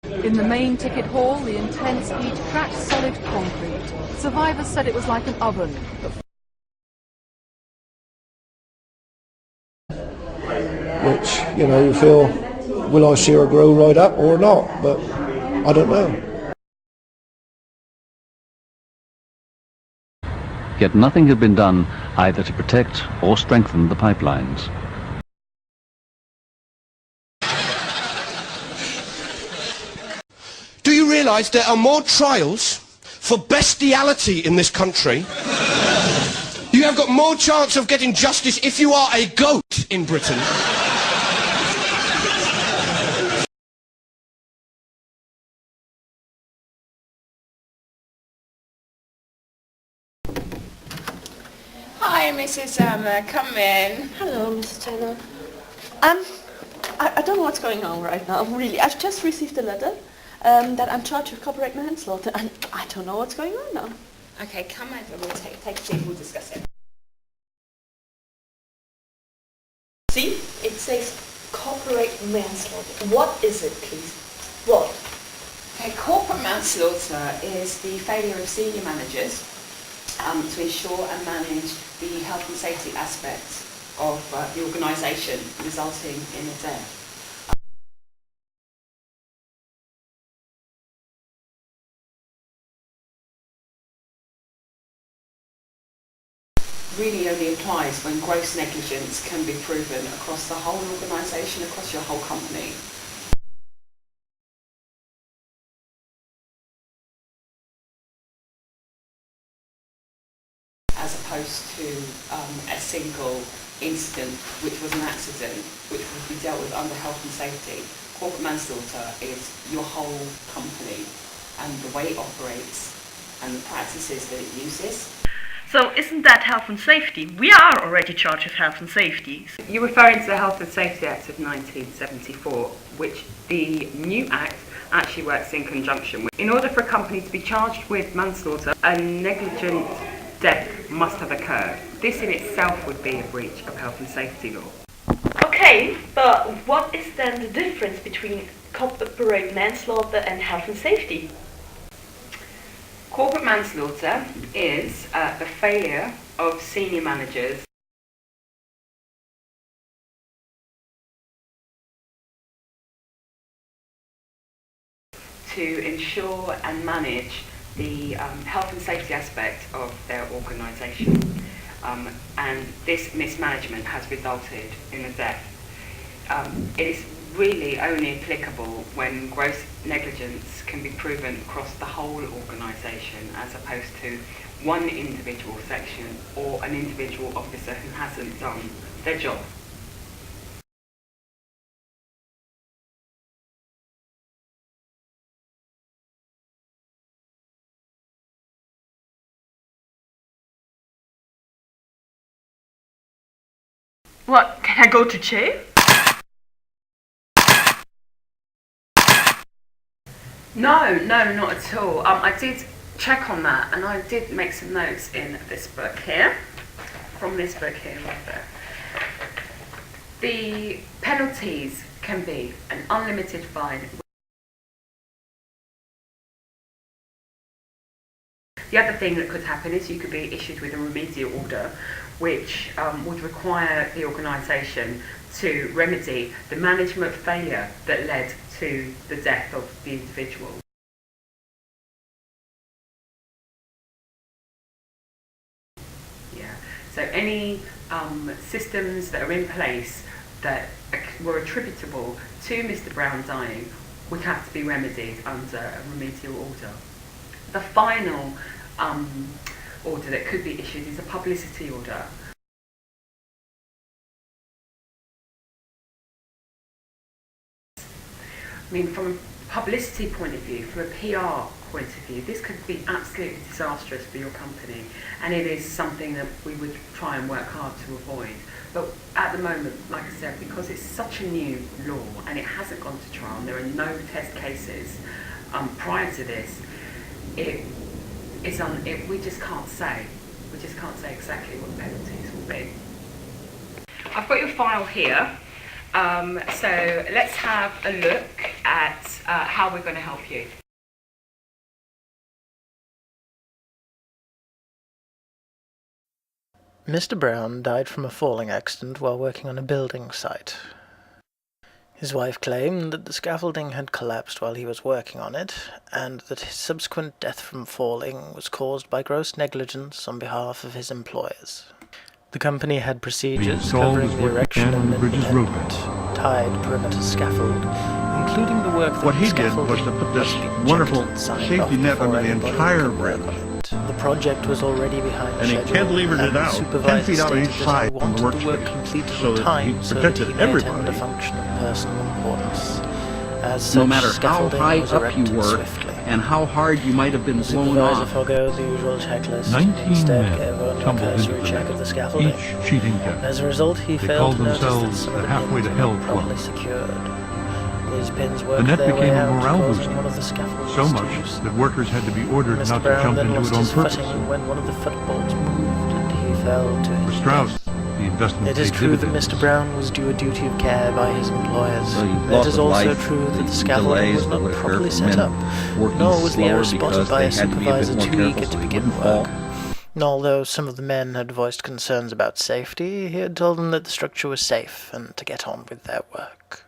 In the main ticket hall, the intense heat cracked solid concrete. Survivors said it was like an oven. Which, you know, you feel, will I see her grow right up or not? But I don't know. Yet nothing had been done either to protect or strengthen the pipelines. Do you realise there are more trials for bestiality in this country? You have got more chance of getting justice if you are a goat in Britain. Hi, Mrs. Come in. Hello, Mrs. Taylor. I don't know what's going on right now, really. I've just received a letter that I'm charged with corporate manslaughter, and I don't know what's going on now. Okay, come over. We'll take a seat. We'll discuss it. See? It says corporate manslaughter. What is it, please? What? Okay, corporate manslaughter is the failure of senior managers to ensure and manage the health and safety aspects of the organisation, resulting in a death. Really only applies when gross negligence can be proven across the whole organisation, across your whole company. As opposed to a single incident which was an accident, which would be dealt with under health and safety. Corporate manslaughter is your whole company and the way it operates and the practices that it uses. So isn't that health and safety? We are already charged with health and safety. You're referring to the Health and Safety Act of 1974, which the new Act actually works in conjunction with. In order for a company to be charged with manslaughter, a negligent death must have occurred. This in itself would be a breach of health and safety law. Okay, but what is then the difference between corporate manslaughter and health and safety? Corporate manslaughter is the failure of senior managers to ensure and manage the health and safety aspect of their organisation. And this mismanagement has resulted in a death. It is really only applicable when gross negligence can be proven across the whole organisation as opposed to one individual section or an individual officer who hasn't done their job. What, can I go to jail? No, not at all. I did check on that and I did make some notes in this book here, from this book here right there. The penalties can be an unlimited fine. The other thing that could happen is you could be issued with a remedial order, which would require the organisation to remedy the management failure that led to the death of the individual. Yeah. So any systems that are in place that were attributable to Mr. Brown dying would have to be remedied under a remedial order. The final order that could be issued is a publicity order. I mean, from a publicity point of view, from a PR point of view, this could be absolutely disastrous for your company, and it is something that we would try and work hard to avoid. But at the moment, like I said, because it's such a new law and it hasn't gone to trial, and there are no test cases prior to this, we just can't say. We just can't say exactly what the penalties will be. I've got your file here. So let's have a look at how we're going to help you. Mr. Brown died from a falling accident while working on a building site. His wife claimed that the scaffolding had collapsed while he was working on it, and that his subsequent death from falling was caused by gross negligence on behalf of his employers. The company had procedures covering the erection of an independent, tied perimeter scaffold, including the work that what he the did was to put this wonderful safety net under the entire bridge. The project was already behind And he schedule, cantilevered and it the out, 10 supervisor feet out on stated each that side he from the wanted the work workspace, completed so in that time he so that protected he may attend everybody. a function of personal importance. As No such, matter how scaffolding high was up you erected were swiftly. and how hard you might have been The blown supervisor off. forgoed the usual checklist, 19 and instead men gave only a tumbled into cursory the check net, of the scaffolding. each cheating death. As a result, he They failed called to notice that themselves some the of the Halfway pins to were Hell not properly Club. secured. These pins The worked net their way became a out, morale causing booster, one of the scaffolds so to much loosen. that workers had to be ordered Mr. not to Brown jump then into lost it on his purpose. footing when one of the footbolts moved and he fell to For his Strauss, death. the investment It is paid true that dividends. Mr. Brown was due a duty of care by his employers. So you It lost is of also life, true that the the scaffolding delays was that not would occur properly for set men up, working nor was the error slower spotted because by they a had to be a bit supervisor more too careful eager so to they begin wouldn't work. fall. Although some of the men had voiced concerns about safety, he had told them that the structure was safe and to get on with their work.